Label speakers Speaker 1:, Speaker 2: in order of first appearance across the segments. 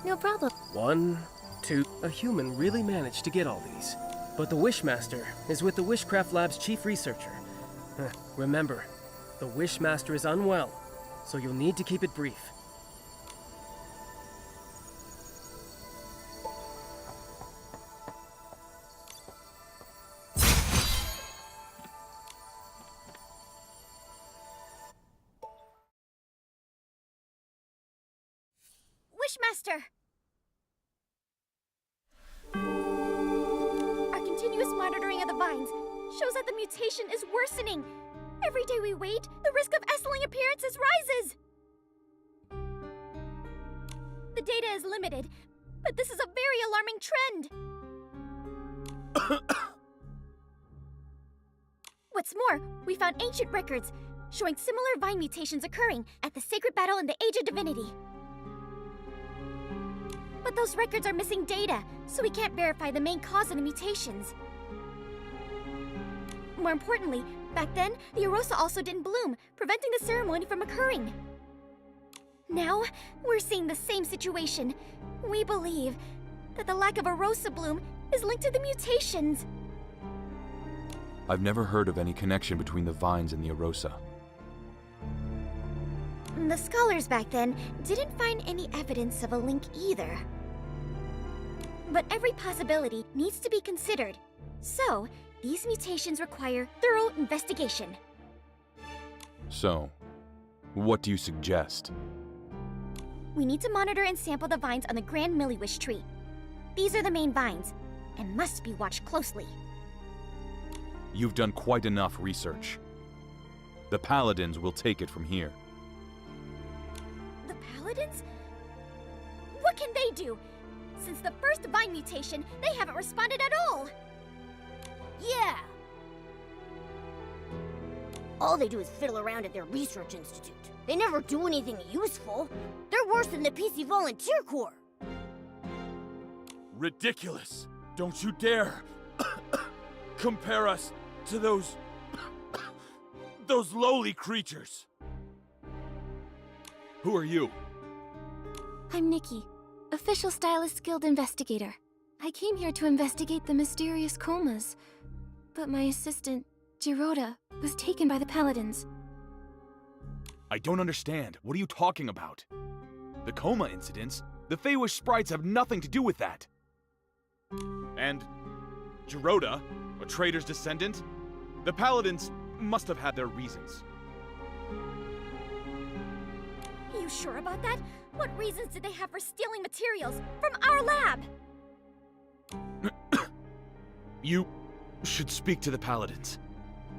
Speaker 1: No problem.
Speaker 2: 1, 2... A human really managed to get all these. But the Wishmaster is with the Wishcraft Lab's chief researcher. Remember, the Wishmaster is unwell, so you'll need to keep it brief.
Speaker 1: Wishmaster! Our continuous monitoring of the vines shows that the mutation is worsening. Every day we wait, the risk of S-ling appearances rises. The data is limited, but this is a very alarming trend. What's more, we found ancient records showing similar vine mutations occurring at the sacred battle in the Age of Divinity. But those records are missing data, so we can't verify the main cause of the mutations. More importantly, back then, the Arosa also didn't bloom, preventing the ceremony from occurring. Now, we're seeing the same situation. We believe that the lack of Arosa bloom is linked to the mutations.
Speaker 3: I've never heard of any connection between the vines and the Arosa.
Speaker 1: The scholars back then didn't find any evidence of a link either. But every possibility needs to be considered. So, these mutations require thorough investigation.
Speaker 3: So, what do you suggest?
Speaker 1: We need to monitor and sample the vines on the Grand Milliwish tree. These are the main vines, and must be watched closely.
Speaker 3: You've done quite enough research. The Paladins will take it from here.
Speaker 1: The Paladins? What can they do? Since the first vine mutation, they haven't responded at all!
Speaker 4: Yeah! All they do is fiddle around at their research institute. They never do anything useful. They're worse than the PC Volunteer Corps.
Speaker 5: Ridiculous! Don't you dare compare us to those lowly creatures. Who are you?
Speaker 6: I'm Nikki, Official Stylist Guild Investigator. I came here to investigate the mysterious comas, but my assistant, Giroda, was taken by the Paladins.
Speaker 5: I don't understand. What are you talking about? The coma incidents? The Feywish sprites have nothing to do with that. And Giroda, a traitor's descendant? The Paladins must have had their reasons.
Speaker 1: You sure about that? What reasons did they have for stealing materials from our lab?
Speaker 5: You should speak to the Paladins.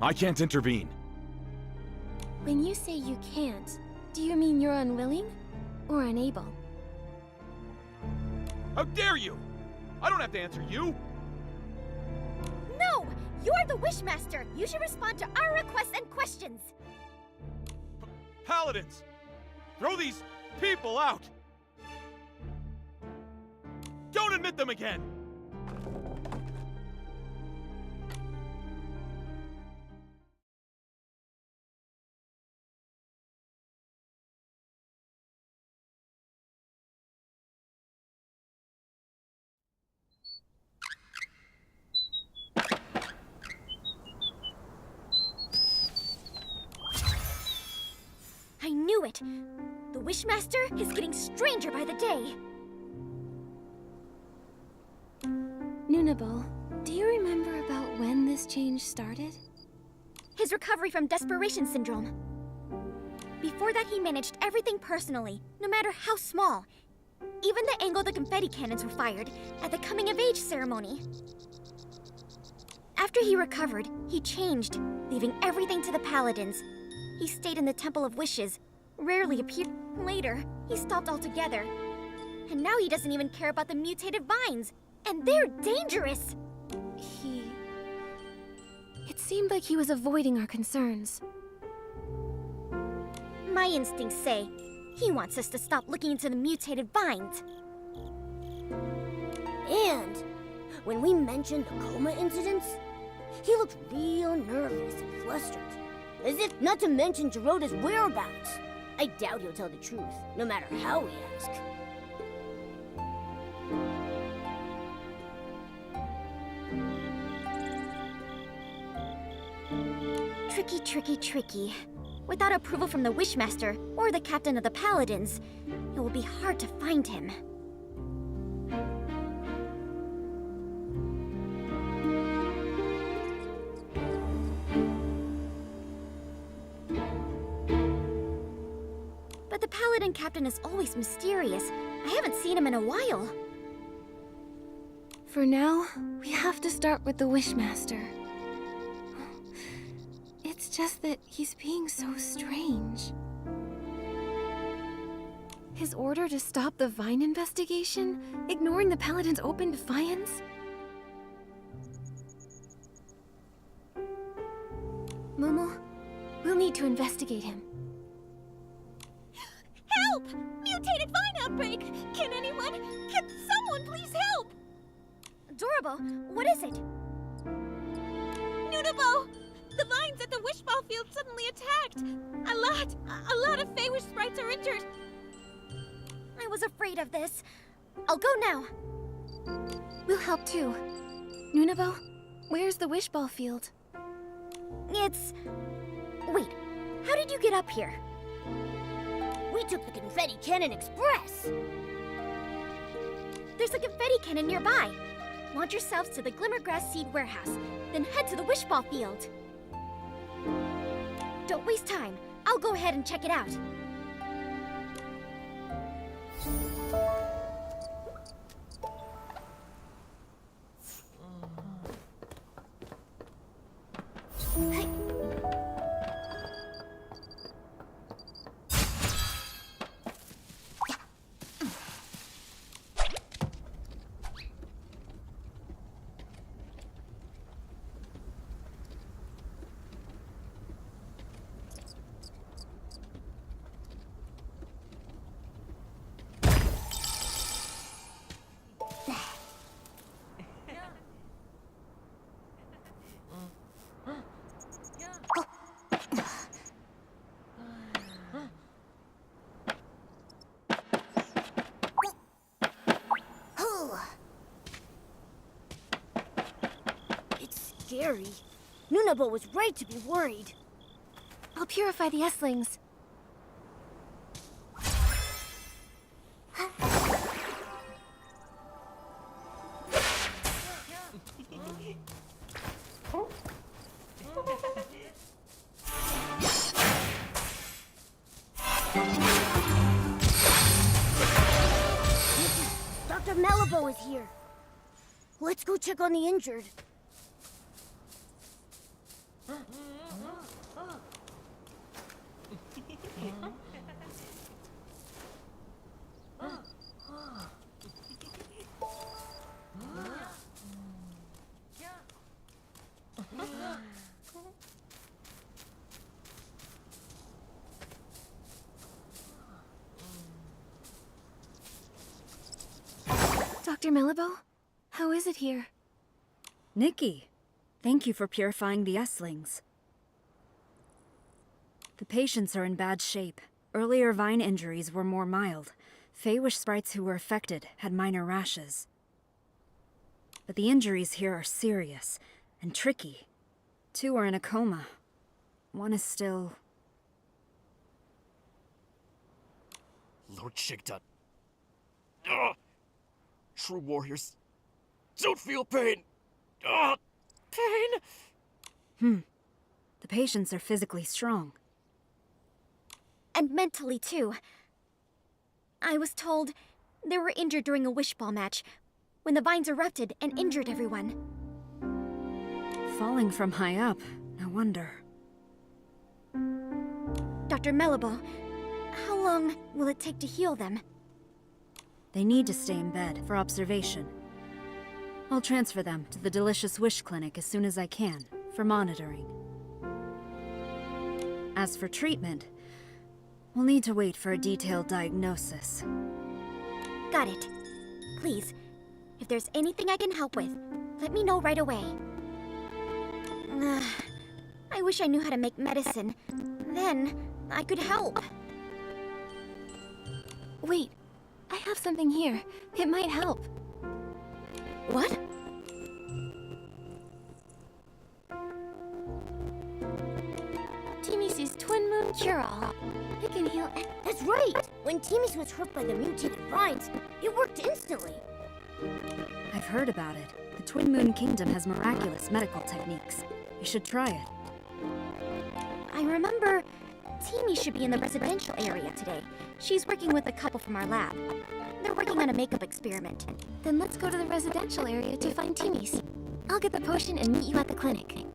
Speaker 5: I can't intervene.
Speaker 6: When you say you can't, do you mean you're unwilling or unable?
Speaker 5: How dare you! I don't have to answer you!
Speaker 1: No! You're the Wishmaster! You should respond to our requests and questions!
Speaker 5: Paladins! Throw these people out! Don't admit them again!
Speaker 1: I knew it! The Wishmaster is getting stranger by the day!
Speaker 6: Nunabal, do you remember about when this change started?
Speaker 1: His recovery from desperation syndrome. Before that, he managed everything personally, no matter how small. Even the angle the confetti cannons were fired at the coming-of-age ceremony. After he recovered, he changed, leaving everything to the Paladins. He stayed in the Temple of Wishes, rarely appeared. Later, he stopped altogether. And now he doesn't even care about the mutated vines. And they're dangerous!
Speaker 6: It seemed like he was avoiding our concerns.
Speaker 1: My instincts say he wants us to stop looking into the mutated vines.
Speaker 4: And when we mentioned the coma incidents, he looked real nervous and flustered. As if not to mention Giroda's whereabouts. I doubt he'll tell the truth, no matter how we ask.
Speaker 1: tricky, tricky, tricky. Without approval from the Wishmaster or the captain of the Paladins, it will be hard to find him. But the Paladin captain is always mysterious. I haven't seen him in a while.
Speaker 6: For now, we have to start with the Wishmaster. It's just that he's being so strange. His order to stop the Vine investigation, ignoring the Paladin's open defiance? Momo, we'll need to investigate him.
Speaker 1: Help! Mutated vine outbreak! Can someone please help? Adorable, what is it?
Speaker 7: Nunabo! The vines at the wish ball field suddenly attacked! A lot of Feywish sprites are injured!
Speaker 1: I was afraid of this. I'll go now.
Speaker 6: We'll help too. Nunabo, where's the wish ball field?
Speaker 1: It's... Wait, how did you get up here?
Speaker 4: We took the Confetti Cannon Express!
Speaker 1: There's a confetti cannon nearby. Launch yourselves to the Glimmergrass Seed Warehouse, then head to the wish ball field. Don't waste time. I'll go ahead and check it out.
Speaker 4: It's scary. Nunabo was right to be worried.
Speaker 6: I'll purify the Esslings.
Speaker 4: Dr. Malibu is here. Let's go check on the injured.
Speaker 6: Dr. Malibu, how is it here?
Speaker 8: Nikki, thank you for purifying the Esslings. The patients are in bad shape. Earlier vine injuries were more mild. Feywish sprites who were affected had minor rashes. But the injuries here are serious and tricky. 2 are in a coma. 1 is still...
Speaker 9: Lord Shigdut. Ugh. True warriors don't feel pain. Ugh. Pain?
Speaker 8: The patients are physically strong.
Speaker 1: And mentally, too. I was told they were injured during a wish ball match, when the vines erupted and injured everyone.
Speaker 8: Falling from high up, no wonder.
Speaker 1: Dr. Malibu, how long will it take to heal them?
Speaker 8: They need to stay in bed for observation. I'll transfer them to the Delicious Wish Clinic as soon as I can, for monitoring. As for treatment, we'll need to wait for a detailed diagnosis.
Speaker 1: Got it. Please, if there's anything I can help with, let me know right away. I wish I knew how to make medicine. Then, I could help.
Speaker 6: Wait, I have something here. It might help. Moon Cure-All. It can heal.
Speaker 4: That's right! When Timmy's was hurt by the mutated vines, it worked instantly.
Speaker 8: I've heard about it. The Twin Moon Kingdom has miraculous medical techniques. You should try it.
Speaker 1: I remember Teamy should be in the residential area today. She's working with a couple from our lab. They're working on a makeup experiment.
Speaker 6: Then let's go to the residential area to find Timmy's. I'll get the potion and meet you at the clinic.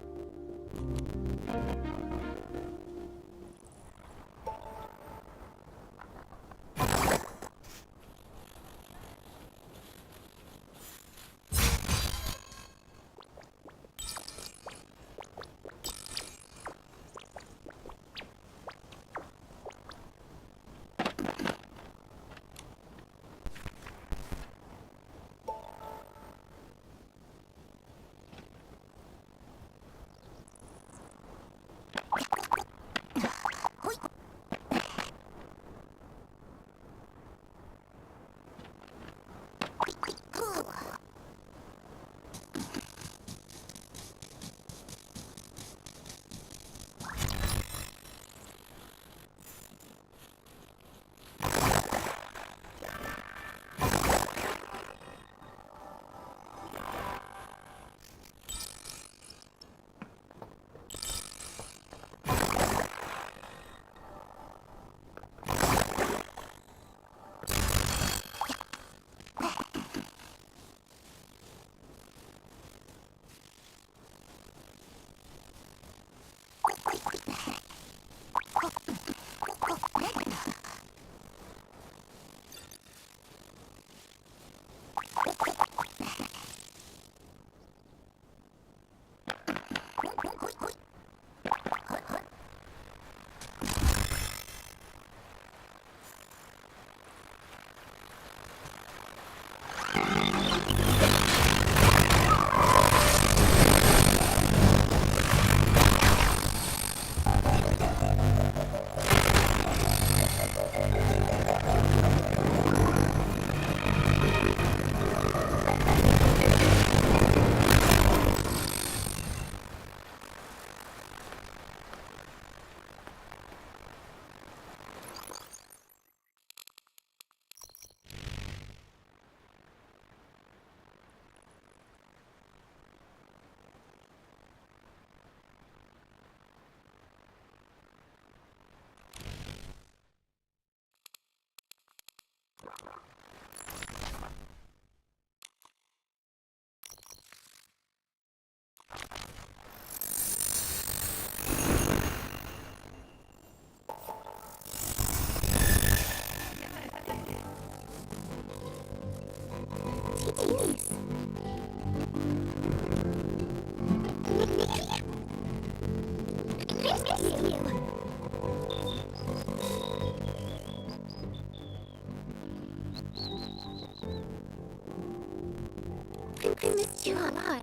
Speaker 6: I missed you a lot.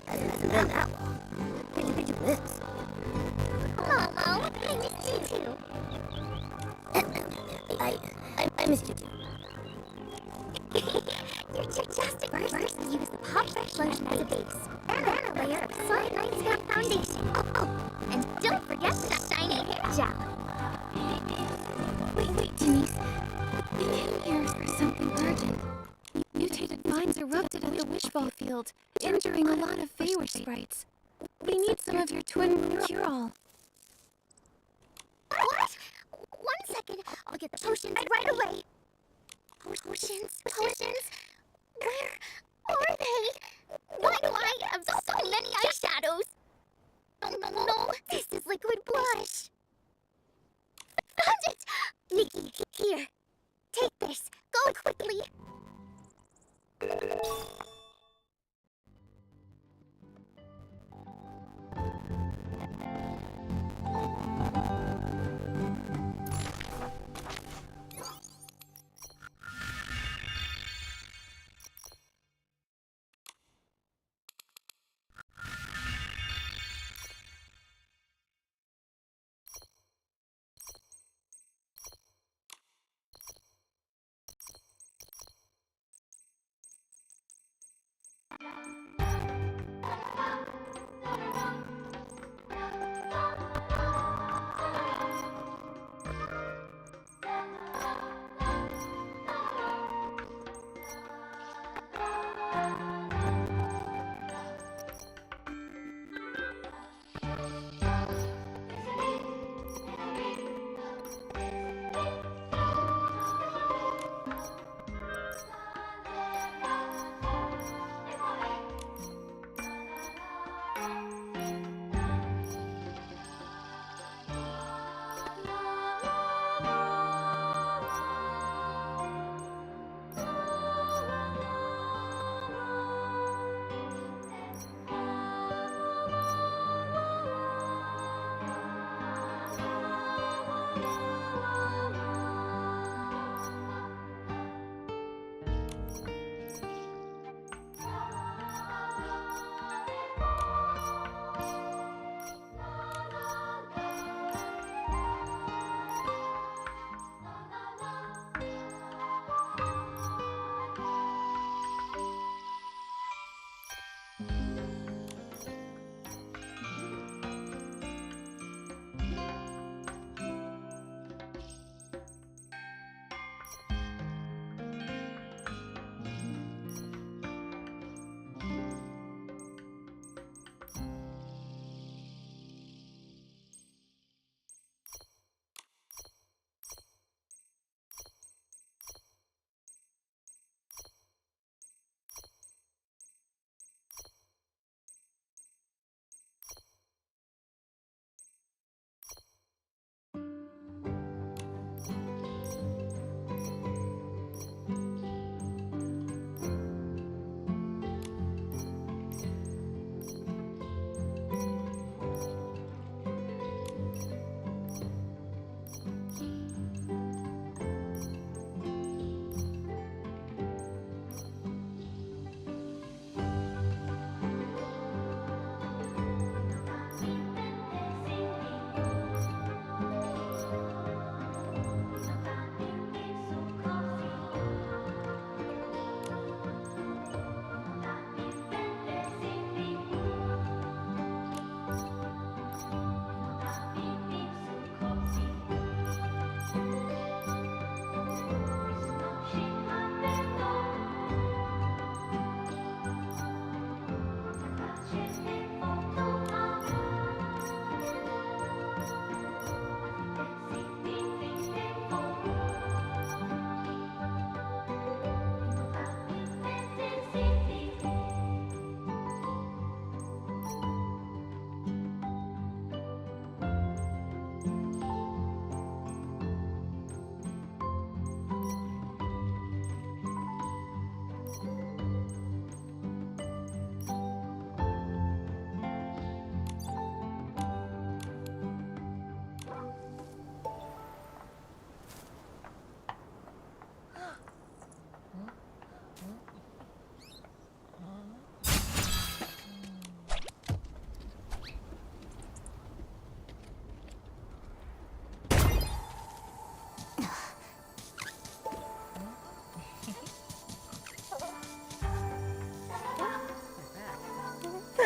Speaker 4: Hasn't been that long. When did you miss?
Speaker 1: Momo, I missed you too.
Speaker 4: I missed you too.
Speaker 1: You're just first use the pop fresh lotion as a base. And a layer of solid night scalp foundation. Oh, and don't forget the shiny hair gel.
Speaker 6: Wait, Denise. We came here for something urgent. Mutated vines erupted at the Wishball Field, injuring a lot of Feywish sprites. We need some of your Twin Moon Cure-All.
Speaker 1: What? 1 second. I'll get the potions right away. Potions? Where are they? Why do I have so many eyeshadows? No, this is liquid blush. Found it! Nikki, here. Take this. Go quickly.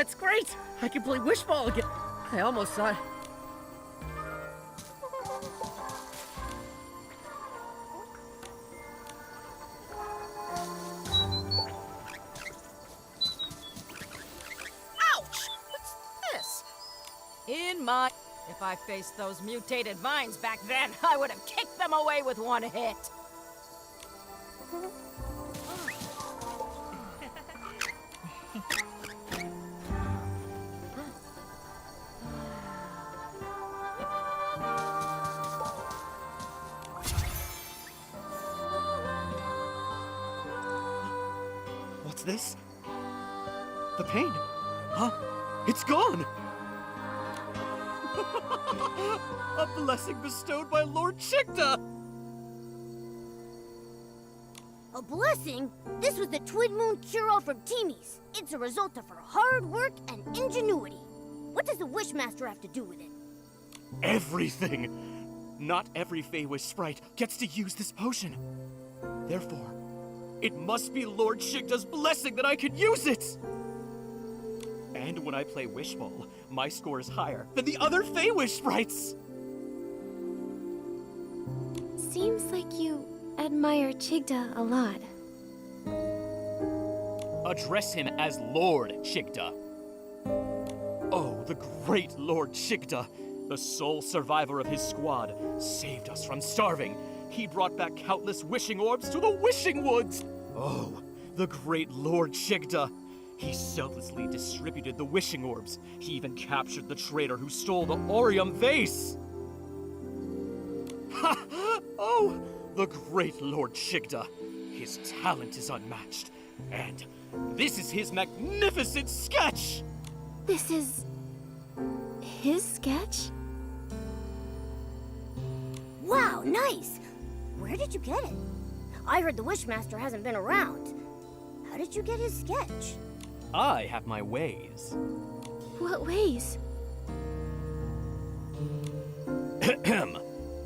Speaker 2: That's great! I can play wish ball again. I almost thought...
Speaker 10: Ouch! What's this? If I faced those mutated vines back then, I would have kicked them away with one hit.
Speaker 9: What's this? The pain. Huh? It's gone! A blessing bestowed by Lord Chigda!
Speaker 4: A blessing? This was the Twin Moon cure-all from Teamies. It's a result of her hard work and ingenuity. What does the Wishmaster have to do with it?
Speaker 9: Everything! Not every Feywish sprite gets to use this potion. Therefore, it must be Lord Chigda's blessing that I can use it! And when I play Wish Ball, my score is higher than the other Feywish sprites!
Speaker 6: Seems like you admire Chigda a lot.
Speaker 9: Address him as Lord Chigda. Oh, the great Lord Chigda, the sole survivor of his squad, saved us from starving. He brought back countless wishing orbs to the Wishing Woods. Oh, the great Lord Chigda. He selflessly distributed the wishing orbs. He even captured the traitor who stole the Orium vase. Ha! Oh, the great Lord Chigda. His talent is unmatched. And this is his magnificent sketch!
Speaker 6: This is... his sketch?
Speaker 4: Wow, nice! Where did you get it? I heard the Wishmaster hasn't been around. How did you get his sketch?
Speaker 9: I have my ways.
Speaker 6: What ways?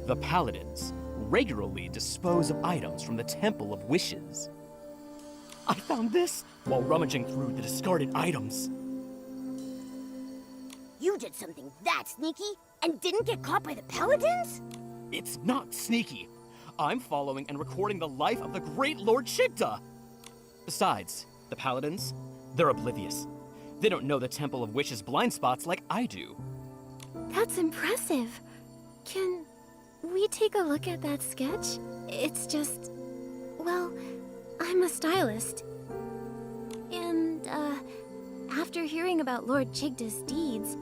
Speaker 9: The Paladins regularly dispose of items from the Temple of Wishes. I found this while rummaging through the discarded items.
Speaker 4: You did something that sneaky and didn't get caught by the Paladins?
Speaker 9: It's not sneaky. I'm following and recording the life of the great Lord Chigda. Besides, the Paladins, they're oblivious. They don't know the Temple of Wishes blind spots like I do.
Speaker 6: That's impressive. Can we take a look at that sketch? It's just... well, I'm a stylist. And, after hearing about Lord Chigda's deeds,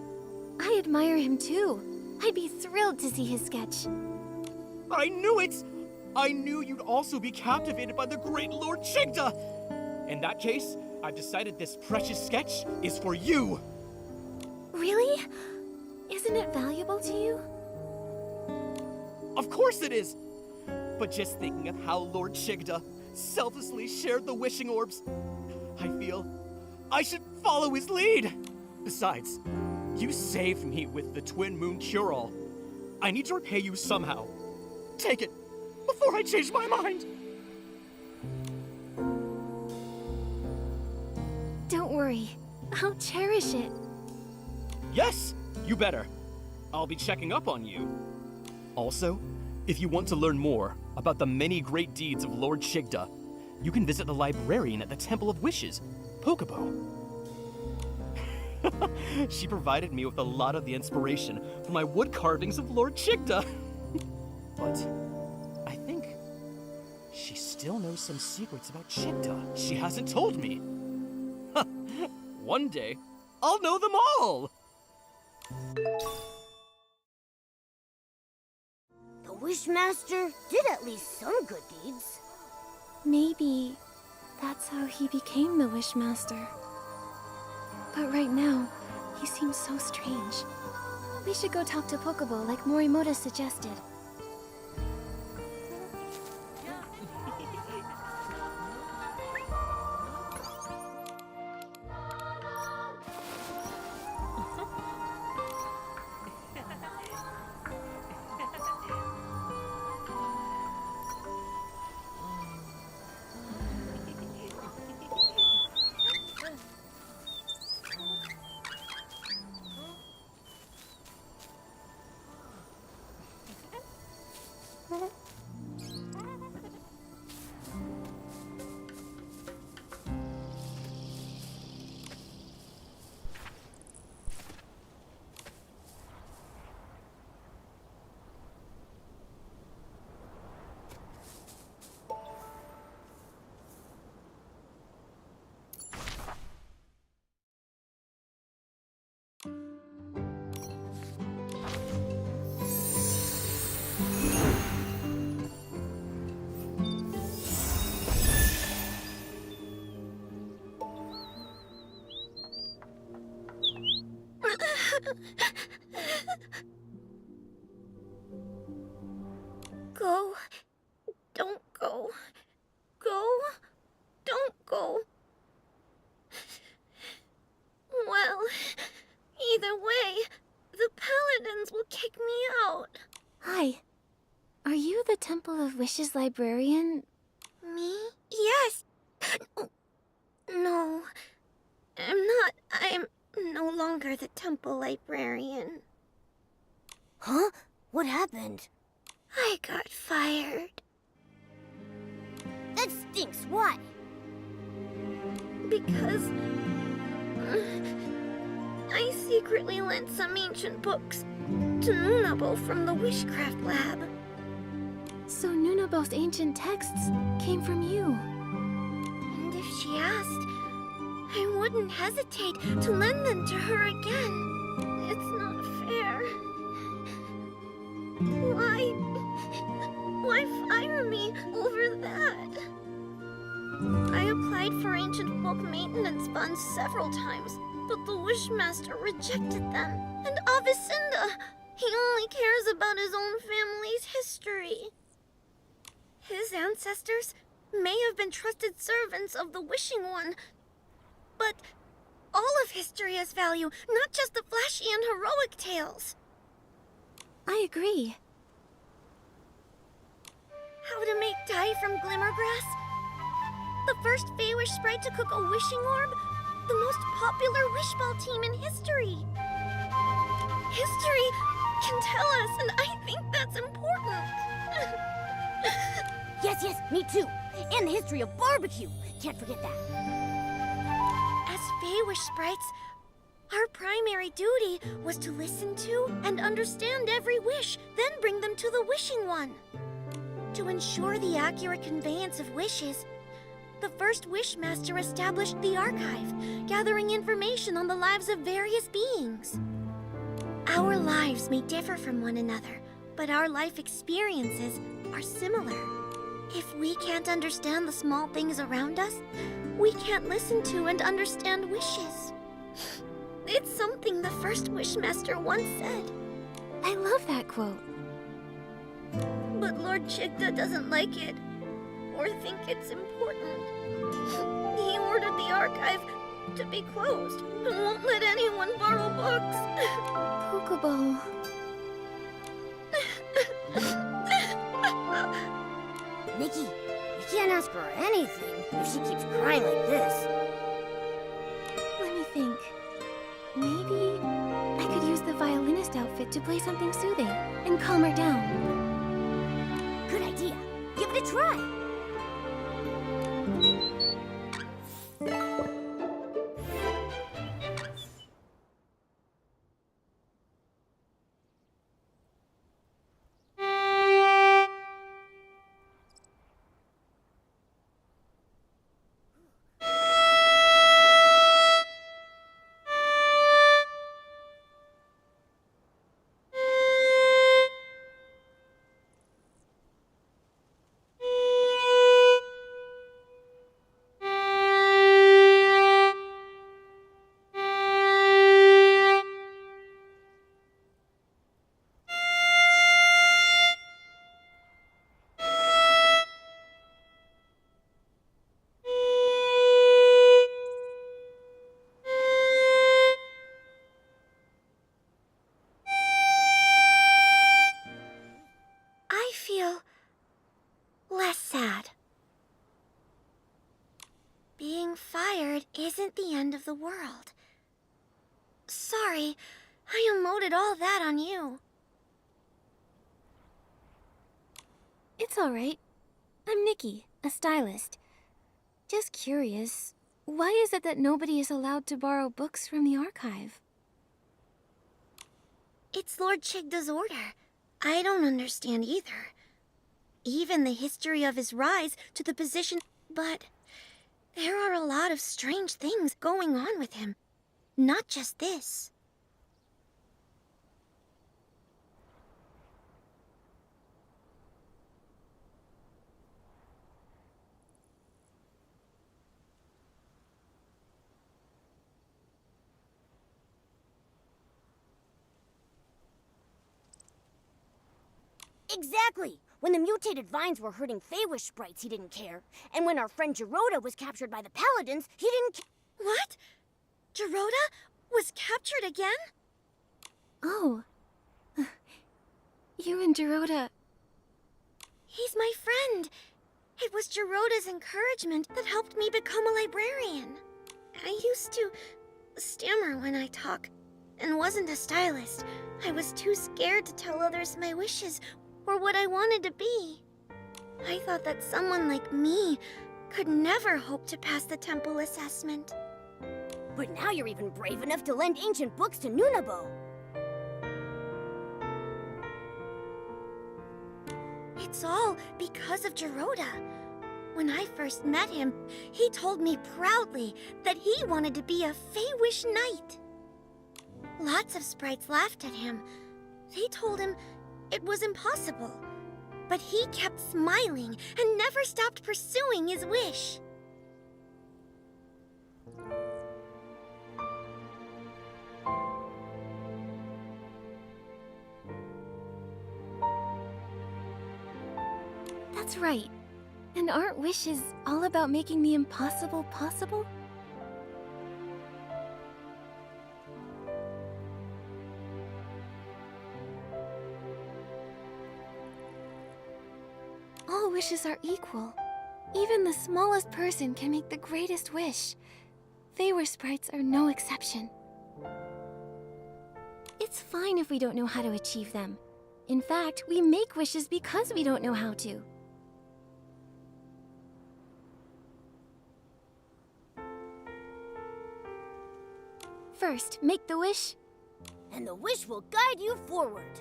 Speaker 6: I admire him too. I'd be thrilled to see his sketch.
Speaker 9: I knew it! I knew you'd also be captivated by the great Lord Chigda! In that case, I've decided this precious sketch is for you!
Speaker 6: Really? Isn't it valuable to you?
Speaker 9: Of course it is! But just thinking of how Lord Chigda selflessly shared the wishing orbs, I feel I should follow his lead! Besides, you saved me with the Twin Moon cure-all. I need to repay you somehow. Take it, before I change my mind!
Speaker 6: Don't worry. I'll cherish it.
Speaker 9: Yes, you better. I'll be checking up on you. Also, if you want to learn more about the many great deeds of Lord Chigda, you can visit the librarian at the Temple of Wishes, Pokepo. She provided me with a lot of the inspiration for my wood carvings of Lord Chigda. But I think she still knows some secrets about Chigda she hasn't told me. One day, I'll know them all!
Speaker 4: The Wishmaster did at least some good deeds.
Speaker 6: Maybe that's how he became the Wishmaster. But right now, he seems so strange. We should go talk to Pokebo like Morimoto suggested.
Speaker 1: Go. Don't go. Go. Don't go. Well, either way, the Paladins will kick me out.
Speaker 6: Hi. Are you the Temple of Wishes librarian?
Speaker 1: Me? Yes. No. I'm not. I'm no longer the temple librarian.
Speaker 4: Huh? What happened?
Speaker 1: I got fired.
Speaker 4: That stinks. Why?
Speaker 1: Because I secretly lent some ancient books to Nunabo from the Wishcraft Lab.
Speaker 6: So Nunabo's ancient texts came from you.
Speaker 1: And if she asked, I wouldn't hesitate to lend them to her again. It's not fair. Why fire me over that? I applied for ancient book maintenance funds several times, but the Wishmaster rejected them. And Avicinda, he only cares about his own family's history. His ancestors may have been trusted servants of the Wishing One, but all of history has value, not just the flashy and heroic tales.
Speaker 6: I agree.
Speaker 1: How to make dye from glimmergrass? The first Feywish sprite to cook a wishing orb? The most popular wishball team in history. History can tell us, and I think that's important.
Speaker 4: Yes, me too. And the history of barbecue. Can't forget that.
Speaker 1: As Feywish sprites, our primary duty was to listen to and understand every wish, then bring them to the Wishing One. To ensure the accurate conveyance of wishes, the first Wishmaster established the archive, gathering information on the lives of various beings. Our lives may differ from one another, but our life experiences are similar. If we can't understand the small things around us, we can't listen to and understand wishes. It's something the first Wishmaster once said.
Speaker 6: I love that quote.
Speaker 1: But Lord Chigda doesn't like it, or think it's important. He ordered the archive to be closed, and won't let anyone borrow books.
Speaker 6: Pokeball.
Speaker 4: Nikki, you can't ask her anything if she keeps crying like this.
Speaker 6: Let me think. Maybe I could use the violinist outfit to play something soothing and calm her down.
Speaker 4: Good idea. Give it a try.
Speaker 1: Less sad. Being fired isn't the end of the world. Sorry, I unloaded all that on you.
Speaker 6: It's alright. I'm Nikki, a stylist. Just curious, why is it that nobody is allowed to borrow books from the archive?
Speaker 1: It's Lord Chigda's order. I don't understand either. Even the history of his rise to the position, but there are a lot of strange things going on with him. Not just this.
Speaker 4: Exactly! When the mutated vines were hurting Feywish sprites, he didn't care. And when our friend Geroda was captured by the Paladins, he didn't
Speaker 1: What? Geroda was captured again?
Speaker 6: Oh. You and Geroda...
Speaker 1: He's my friend. It was Geroda's encouragement that helped me become a librarian. I used to stammer when I talk, and wasn't a stylist. I was too scared to tell others my wishes or what I wanted to be. I thought that someone like me could never hope to pass the temple assessment.
Speaker 4: But now you're even brave enough to lend ancient books to Nunabo.
Speaker 1: It's all because of Geroda. When I first met him, he told me proudly that he wanted to be a Feywish knight. Lots of sprites laughed at him. They told him it was impossible. But he kept smiling and never stopped pursuing his wish.
Speaker 6: That's right. And aren't wishes all about making the impossible possible? All wishes are equal. Even the smallest person can make the greatest wish. Feywish sprites are no exception. It's fine if we don't know how to achieve them. In fact, we make wishes because we don't know how to. First, make the wish,
Speaker 4: And the wish will guide you forward.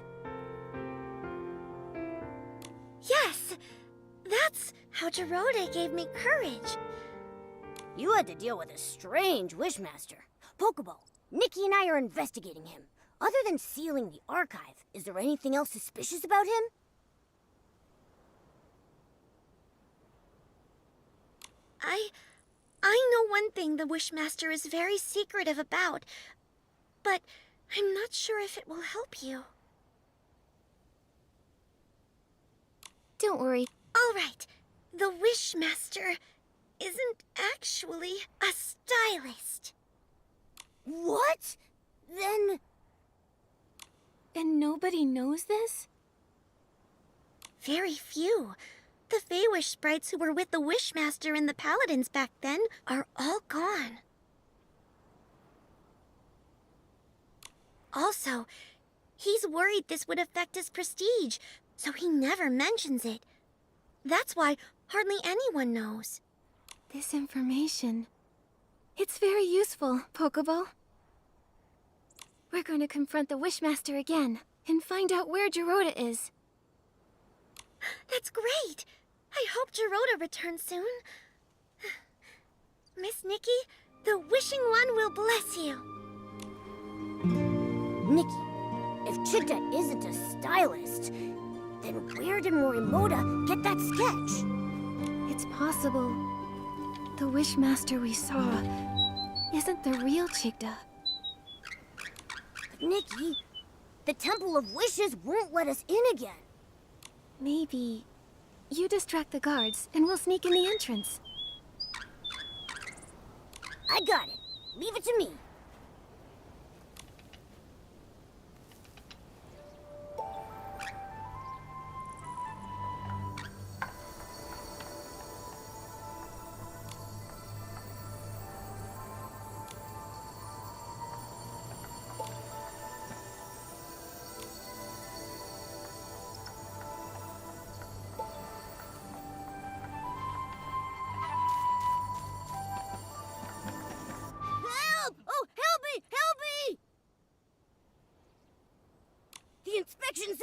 Speaker 1: Yes! That's how Geroda gave me courage.
Speaker 4: You had to deal with a strange Wishmaster. Pokeball, Nikki and I are investigating him. Other than sealing the archive, is there anything else suspicious about him?
Speaker 1: I know one thing the Wishmaster is very secretive about, but I'm not sure if it will help you.
Speaker 6: don't worry.
Speaker 1: All right, the Wishmaster isn't actually a stylist.
Speaker 4: What? Then...
Speaker 6: And nobody knows this?
Speaker 1: Very few. The Feywish sprites who were with the Wishmaster and the Paladins back then are all gone. Also, he's worried this would affect his prestige, so he never mentions it. That's why hardly anyone knows.
Speaker 6: This information... It's very useful, Pokeball. We're going to confront the Wishmaster again and find out where Geroda is.
Speaker 1: That's great! I hope Geroda returns soon. Miss Nikki, the Wishing One will bless you.
Speaker 4: Nikki, if Chigda isn't a stylist, then where did Morimoto get that sketch?
Speaker 6: It's possible the Wishmaster we saw isn't the real Chigda.
Speaker 4: But Nikki, the Temple of Wishes won't let us in again.
Speaker 6: Maybe you distract the guards and we'll sneak in the entrance.
Speaker 4: I got it. Leave it to me.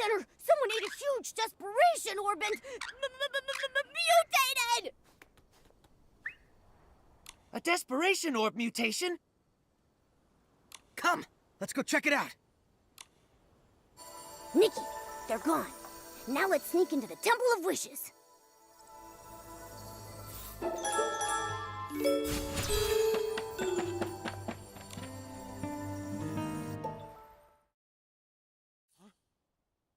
Speaker 4: Center! Someone ate a huge desperation orb and mutated!
Speaker 11: A desperation orb mutation? Come, let's go check it out.
Speaker 4: Nikki, they're gone. Now let's sneak into the Temple of Wishes.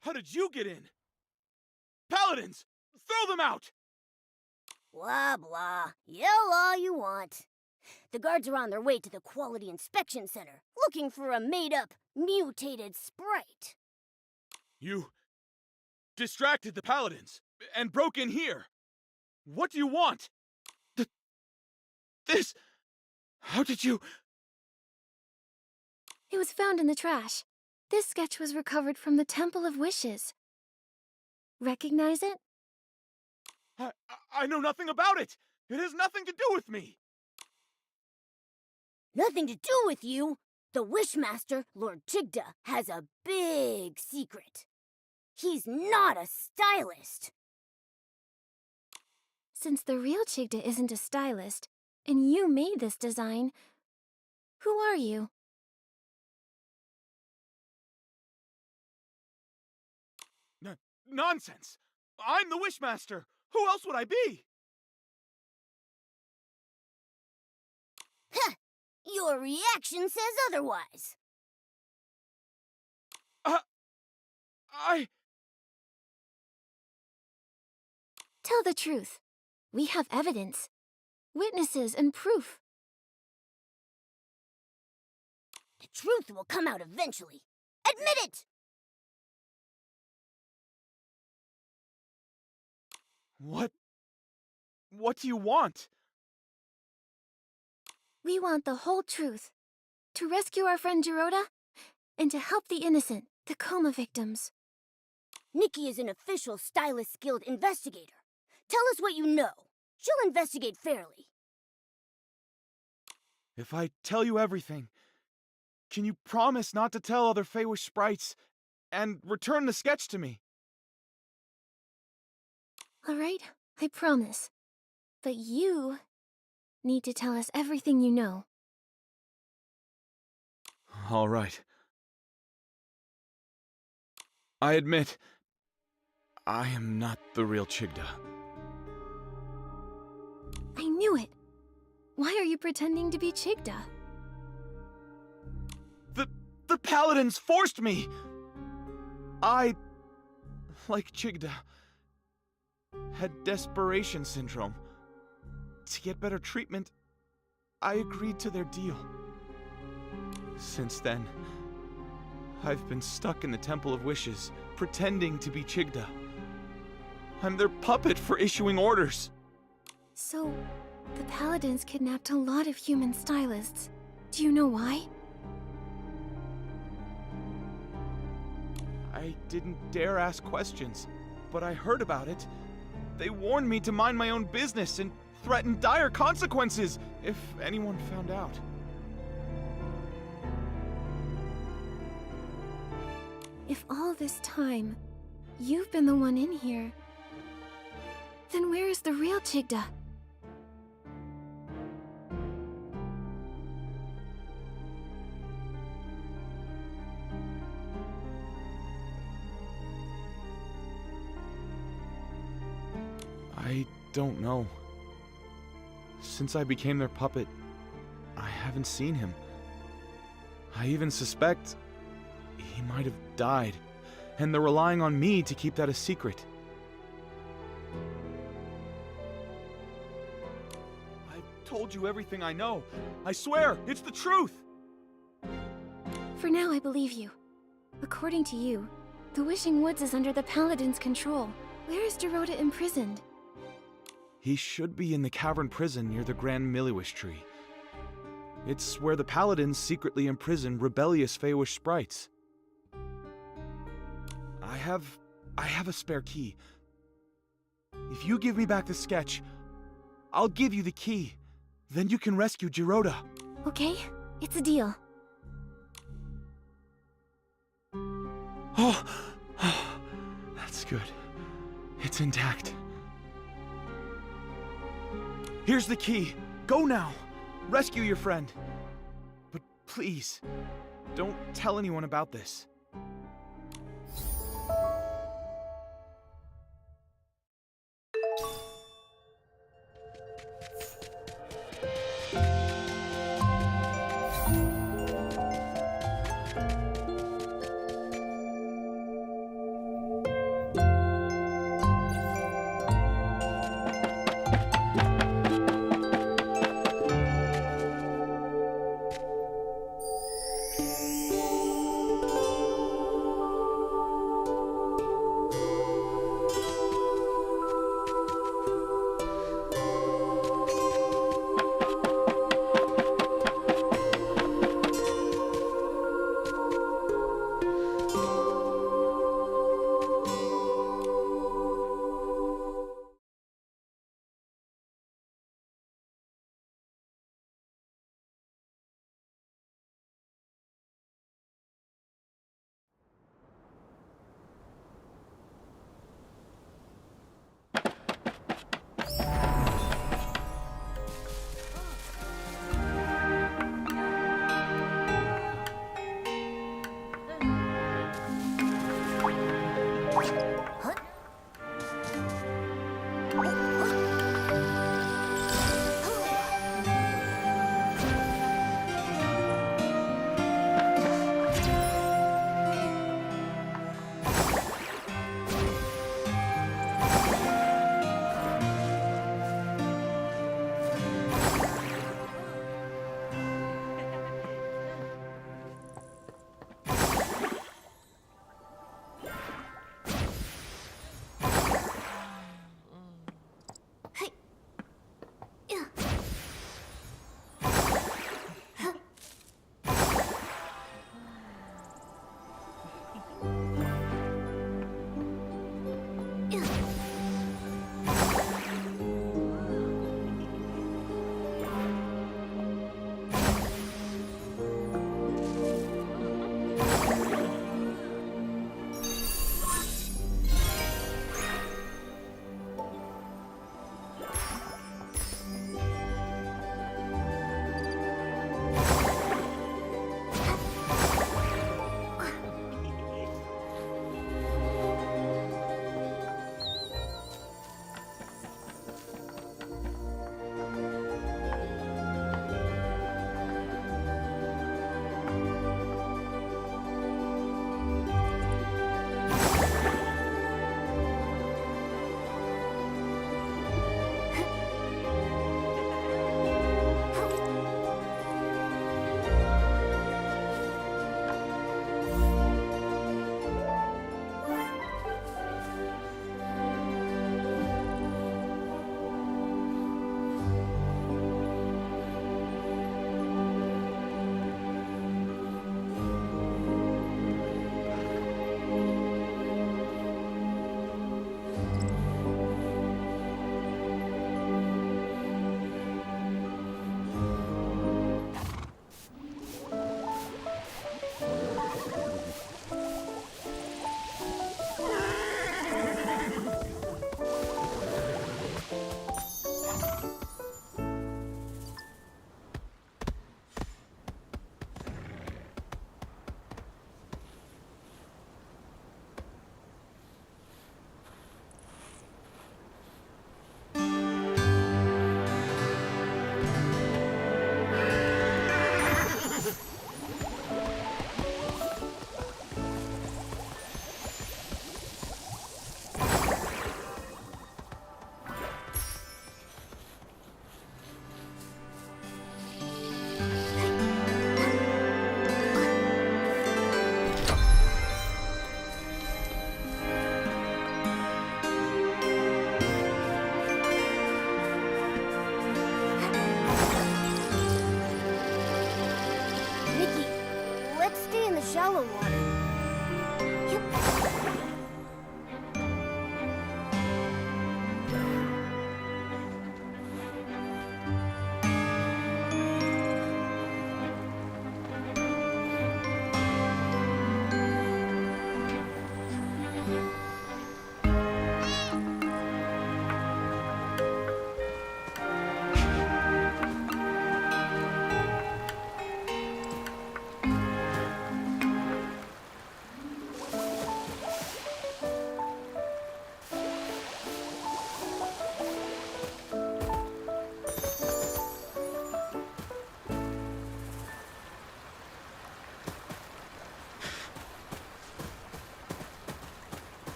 Speaker 5: How did you get in? Paladins! Throw them out!
Speaker 4: Blah, blah. Yell all you want. The guards are on their way to the Quality Inspection Center, looking for a made-up, mutated sprite.
Speaker 5: You distracted the Paladins and broke in here. What do you want? This... How did you...
Speaker 6: It was found in the trash. This sketch was recovered from the Temple of Wishes. Recognize it?
Speaker 5: I know nothing about it! It has nothing to do with me!
Speaker 4: Nothing to do with you. The Wishmaster, Lord Chigda, has a big secret. He's not a stylist.
Speaker 6: Since the real Chigda isn't a stylist, and you made this design, who are you?
Speaker 5: Nonsense! I'm the Wishmaster! Who else would I be?
Speaker 4: Heh! Your reaction says otherwise.
Speaker 6: Tell the truth. We have evidence, witnesses, and proof.
Speaker 4: The truth will come out eventually. Admit it!
Speaker 5: What do you want?
Speaker 6: We want the whole truth. To rescue our friend Giroda, and to help the innocent, the coma victims.
Speaker 4: Nikki is an official Stylist Guild investigator. Tell us what you know. She'll investigate fairly.
Speaker 5: If I tell you everything, can you promise not to tell other Feywish sprites and return the sketch to me?
Speaker 6: All right, I promise. But you need to tell us everything you know.
Speaker 5: All right. I admit, I am not the real Chigda.
Speaker 6: I knew it. Why are you pretending to be Chigda?
Speaker 5: The Paladins forced me! I, like Chigda, had desperation syndrome. To get better treatment, I agreed to their deal. Since then, I've been stuck in the Temple of Wishes, pretending to be Chigda. I'm their puppet for issuing orders.
Speaker 6: So, the Paladins kidnapped a lot of human stylists. Do you know why?
Speaker 5: I didn't dare ask questions, but I heard about it. They warned me to mind my own business and threatened dire consequences if anyone found out.
Speaker 6: If all this time, you've been the one in here, then where is the real Chigda?
Speaker 5: I don't know. Since I became their puppet, I haven't seen him. I even suspect he might have died, and they're relying on me to keep that a secret. I've told you everything I know. I swear, it's the truth!
Speaker 6: For now, I believe you. According to you, the Wishing Woods is under the Paladin's control. Where is Giroda imprisoned?
Speaker 5: He should be in the cavern prison near the Grand Miliwish tree. It's where the Paladins secretly imprison rebellious Feywish sprites. I have a spare key. If you give me back the sketch, I'll give you the key. Then you can rescue Giroda.
Speaker 6: Okay, it's a deal.
Speaker 5: Oh, That's good. It's intact. Here's the key. Go now. Rescue your friend. But please, don't tell anyone about this.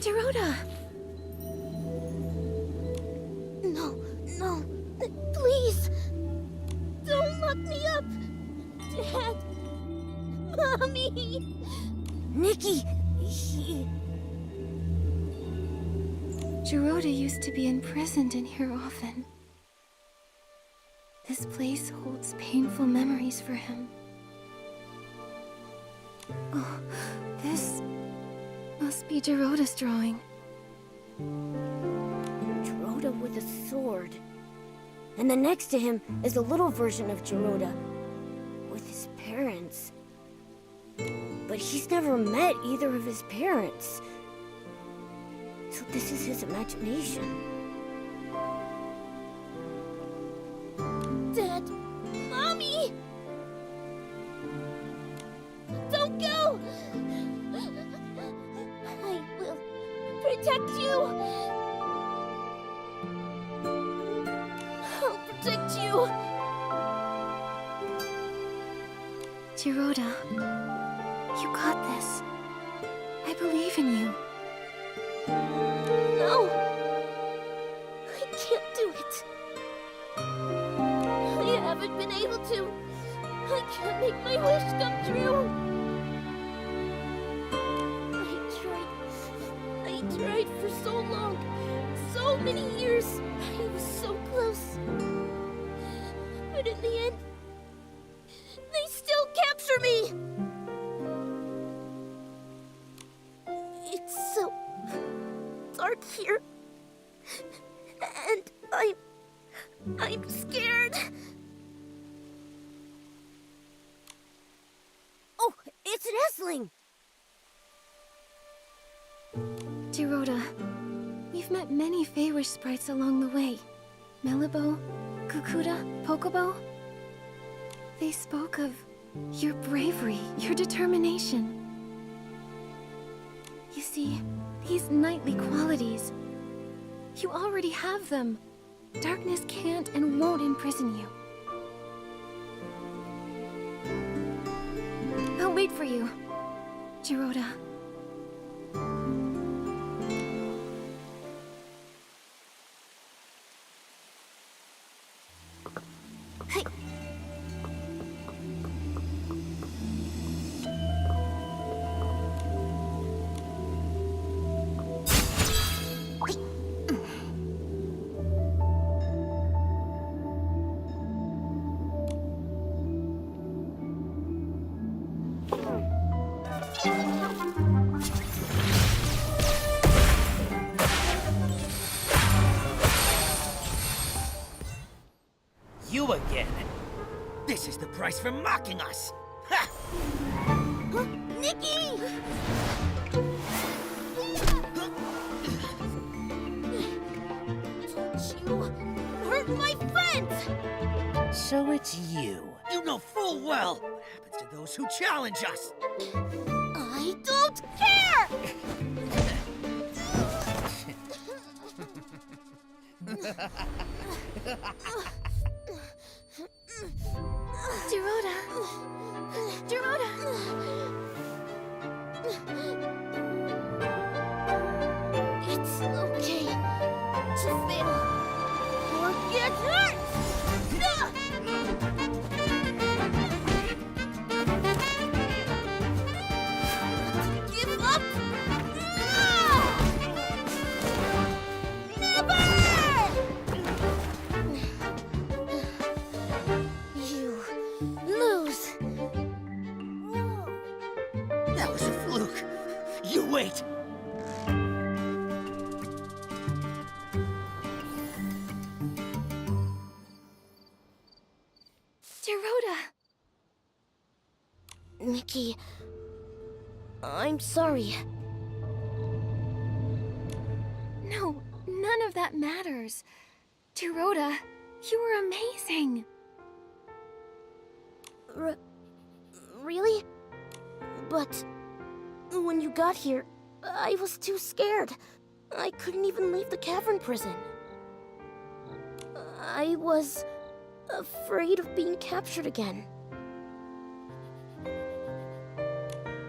Speaker 6: Gerota!
Speaker 4: No, please! Don't lock me up! Dad! Mommy! Nikki,
Speaker 6: Gerota used to be imprisoned in here often. This place holds painful memories for him. Oh, this must be Gerota's drawing.
Speaker 4: Gerota with a sword. And then next to him is a little version of Gerota with his parents. But he's never met either of his parents. So this is his imagination. Dad! Mommy! Don't go! I will protect you! I'll protect you!
Speaker 6: Gerota, you got this. I believe in you.
Speaker 4: No! I can't do it. I haven't been able to. I can't make my wish come true. I tried for so long. So many years. I was so close. But in the end, they still capture me. It's so dark here. And I'm scared. Oh, it's an Esling!
Speaker 6: Gerota, we've met many Feywish sprites along the way. Melibo, Kukuda, Pokobo. They spoke of your bravery, your determination. You see, these knightly qualities, you already have them. Darkness can't and won't imprison you. I'll wait for you, Gerota.
Speaker 4: Hey.
Speaker 11: You again. This is the price for mocking us. Ha!
Speaker 4: Huh? Nikki! Don't you hurt my friends!
Speaker 11: So it's you. You know full well what happens to those who challenge us.
Speaker 4: I don't care!
Speaker 6: Gerota! Gerota!
Speaker 4: It's okay to fail or get hurt! Give up? Never! You lose.
Speaker 11: That was a fluke. You wait.
Speaker 6: Gerota!
Speaker 4: Nikki, I'm sorry.
Speaker 6: No, none of that matters. Gerota, you were amazing.
Speaker 4: Really? But when you got here, I was too scared. I couldn't even leave the cavern prison. I was afraid of being captured again.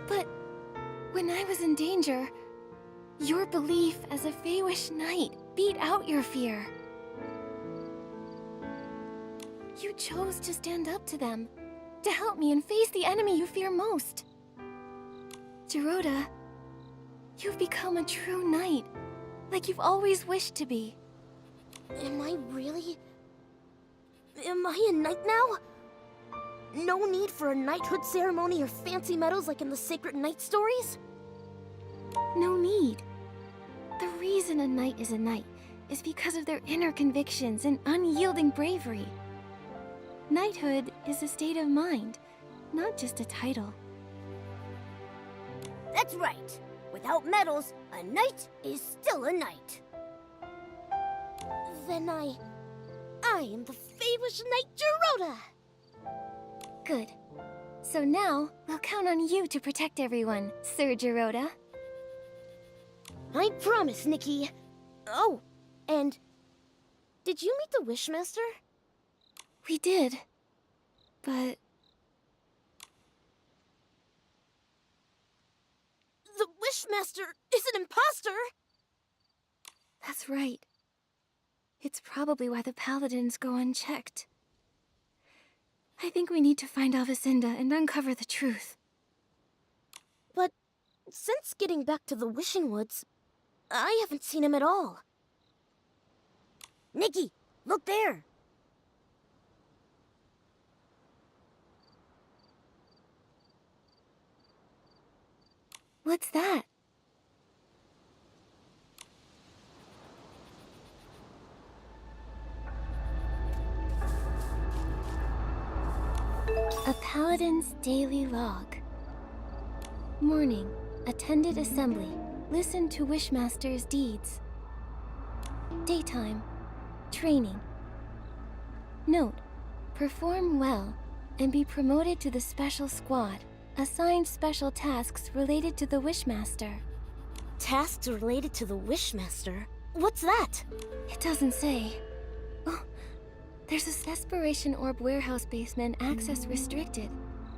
Speaker 6: But when I was in danger, Your belief as a Feywish knight beat out your fear. You chose to stand up to them, to help me and face the enemy you fear most. Geroda, you've become a true knight, like you've always wished to be.
Speaker 4: Am I really? Am I a knight now? No need for a knighthood ceremony or fancy medals like in the sacred knight stories?
Speaker 6: No need. The reason a knight is because of their inner convictions and unyielding bravery. Knighthood is a state of mind, not just a title.
Speaker 4: That's right. Without medals, a knight is still a knight. Then I am the Feywish Knight Geroda!
Speaker 6: Good. So now, we'll count on you to protect everyone, Sir Geroda.
Speaker 4: I promise, Nikki. Oh, and did you meet the Wishmaster?
Speaker 6: We did. But
Speaker 4: the Wishmaster is an imposter!
Speaker 6: that's right. It's probably why the Paladins go unchecked. I think we need to find Alvacinda and uncover the truth.
Speaker 4: But since getting back to the Wishing Woods, I haven't seen him at all. Nikki, look there!
Speaker 6: What's that? A Paladin's daily log. Morning. Attended assembly. Listened to Wishmaster's deeds. Daytime. Training. Note. Perform well and be promoted to the special squad. Assigned special tasks related to the Wishmaster.
Speaker 4: Tasks related to the Wishmaster? What's that?
Speaker 6: It doesn't say. Oh, there's a Desperation Orb warehouse basement access restricted.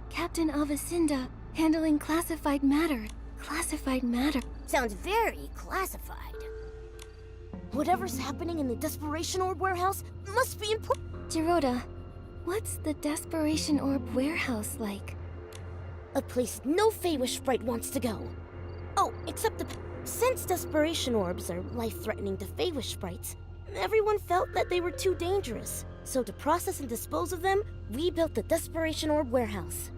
Speaker 6: Captain Alvacinda handling classified matter. Classified matter.
Speaker 4: Sounds very classified. Whatever's happening in the Desperation Orb warehouse must be important.
Speaker 6: Geroda, what's the Desperation Orb warehouse like?
Speaker 4: A place no Feywish sprite wants to go. Oh, except since Desperation Orbs are life-threatening to Feywish sprites, everyone felt that they were too dangerous. So to process and dispose of them, we built the Desperation Orb warehouse.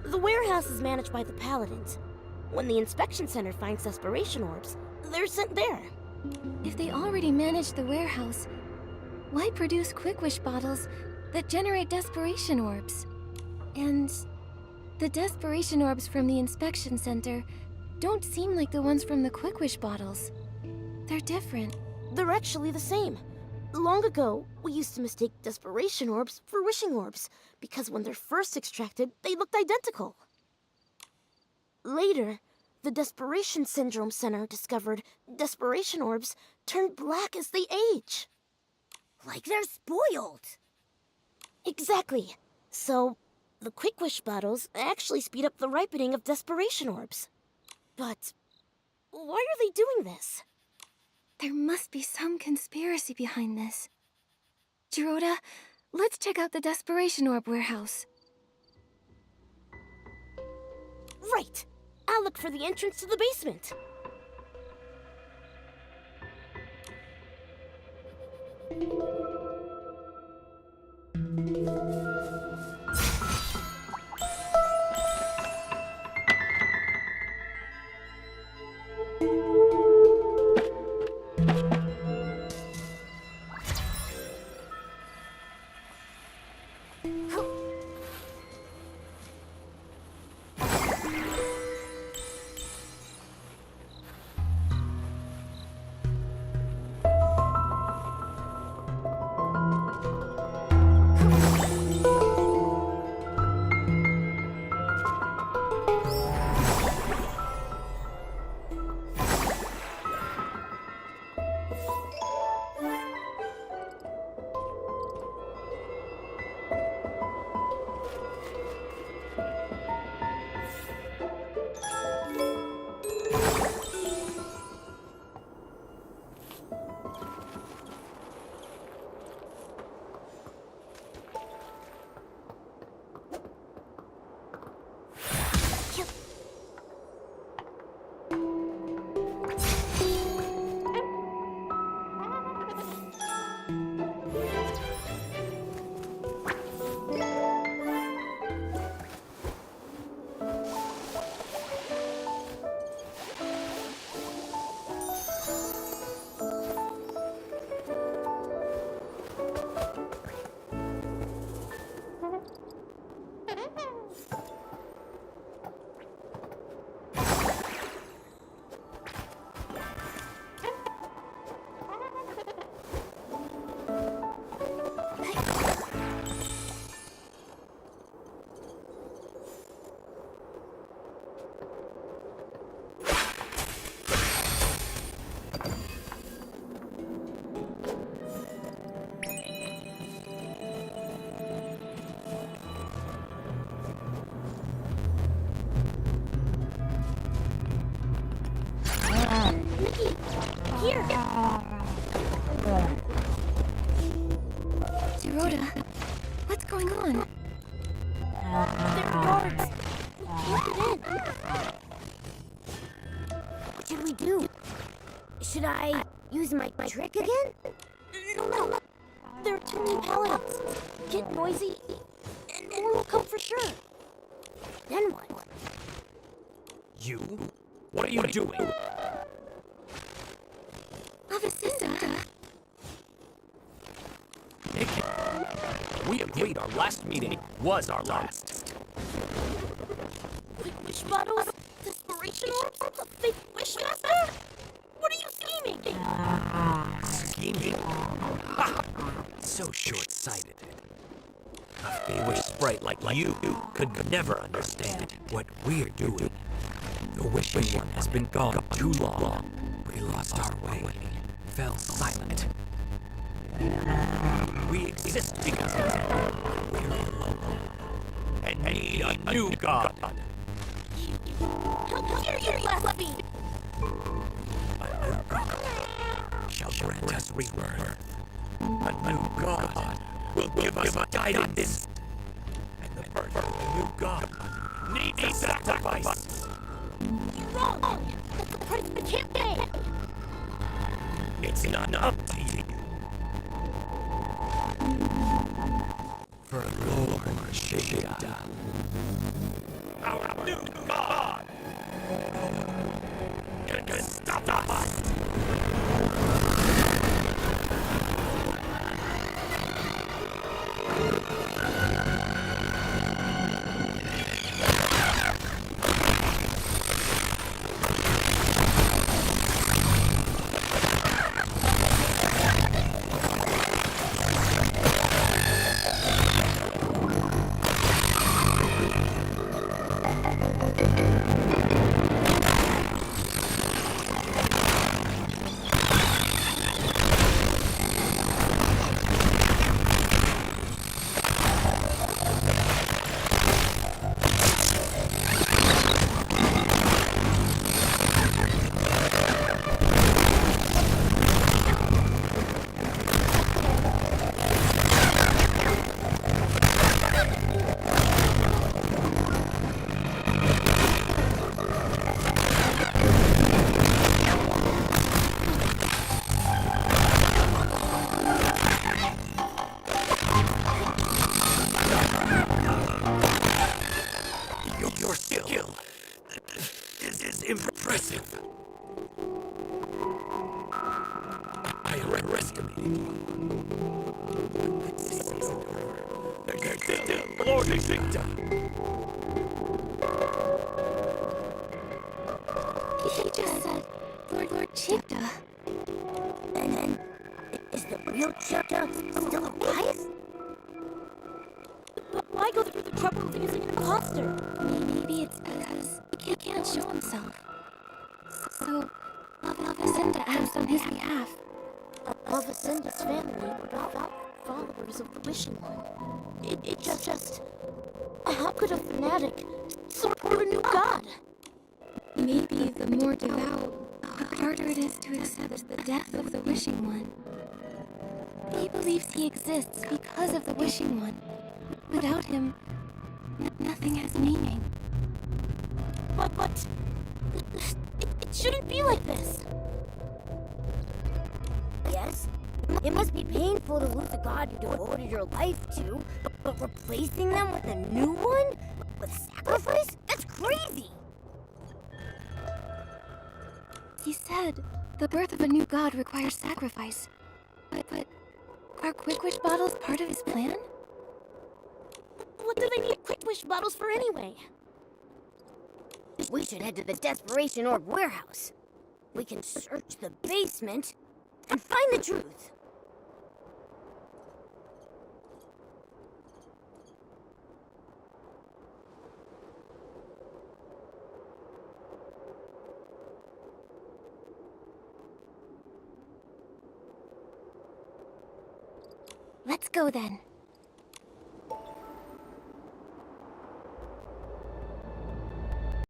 Speaker 4: The warehouse is managed by the Paladins. When the inspection center finds Desperation Orbs, they're sent there.
Speaker 6: If they already manage the warehouse, why produce Quick Wish bottles that generate Desperation Orbs? And the Desperation Orbs from the inspection center don't seem like the ones from the Quick Wish bottles. They're different.
Speaker 4: They're actually the same. Long ago, we used to mistake Desperation Orbs for Wishing Orbs, because when they're first extracted, they looked identical. Later, the Desperation Syndrome Center discovered Desperation Orbs turn black as they age. Like they're spoiled. Exactly. So, the Quick Wish bottles actually speed up the ripening of Desperation Orbs. But why are they doing this?
Speaker 6: There must be some conspiracy behind this. Geroda, let's check out the Desperation Orb warehouse.
Speaker 4: Right! I'll look for the entrance to the basement.
Speaker 1: here!
Speaker 6: Dorota, what's going on?
Speaker 4: They're guards. We can't get in. What should we do? Should I use my trick again?
Speaker 1: No. There are too many paladins. Get noisy, and more will come for sure.
Speaker 4: Then what?
Speaker 11: You? What are you doing?
Speaker 6: Avicinda?
Speaker 11: Nikki, we agreed our last meeting was our last.
Speaker 1: Wish bottles? Desperation orbs? A fake wishmaster? What are you scheming?
Speaker 11: Scheming? Ha! So short-sighted. A Feywish sprite like you could never understand what we're doing. The Wishing One has been gone too long. We lost our way, fell silent. We exist because we're alone and need a new god.
Speaker 1: How dare you blaspheme?
Speaker 11: A new god shall grant us rebirth. A new god will give us guidance. And the birth of the new god needs a sacrifice.
Speaker 1: You're wrong! That's the price we can't pay!
Speaker 11: It's not up to you. For Lord Shigda, our new god, can stop us. Your skill is impressive. I underestimated you. There's still Lord Victor.
Speaker 6: He just said Lord Chigda.
Speaker 4: And then, is the real Chigda still alive?
Speaker 1: Why go through the trouble of using an imposter?
Speaker 6: Maybe it's because he can't show himself. So, Avicinda acts on his behalf.
Speaker 1: Avicinda's family were devout followers of the Wishing One. It just... How could a fanatic support a new god?
Speaker 6: Maybe the more devout, the harder it is to accept the death of the Wishing One. He believes he exists because of the Wishing One. Without him, nothing has meaning.
Speaker 1: But... It shouldn't be like this.
Speaker 4: Yes, it must be painful to lose a god you devoted your life to, but replacing them with a new one? With sacrifice? That's crazy!
Speaker 6: He said the birth of a new god requires sacrifice. But are Quick Wish bottles part of his plan?
Speaker 1: What do they need Quick Wish bottles for anyway?
Speaker 4: We should head to the Desperation Orb warehouse. We can search the basement and find the truth.
Speaker 6: Let's go then.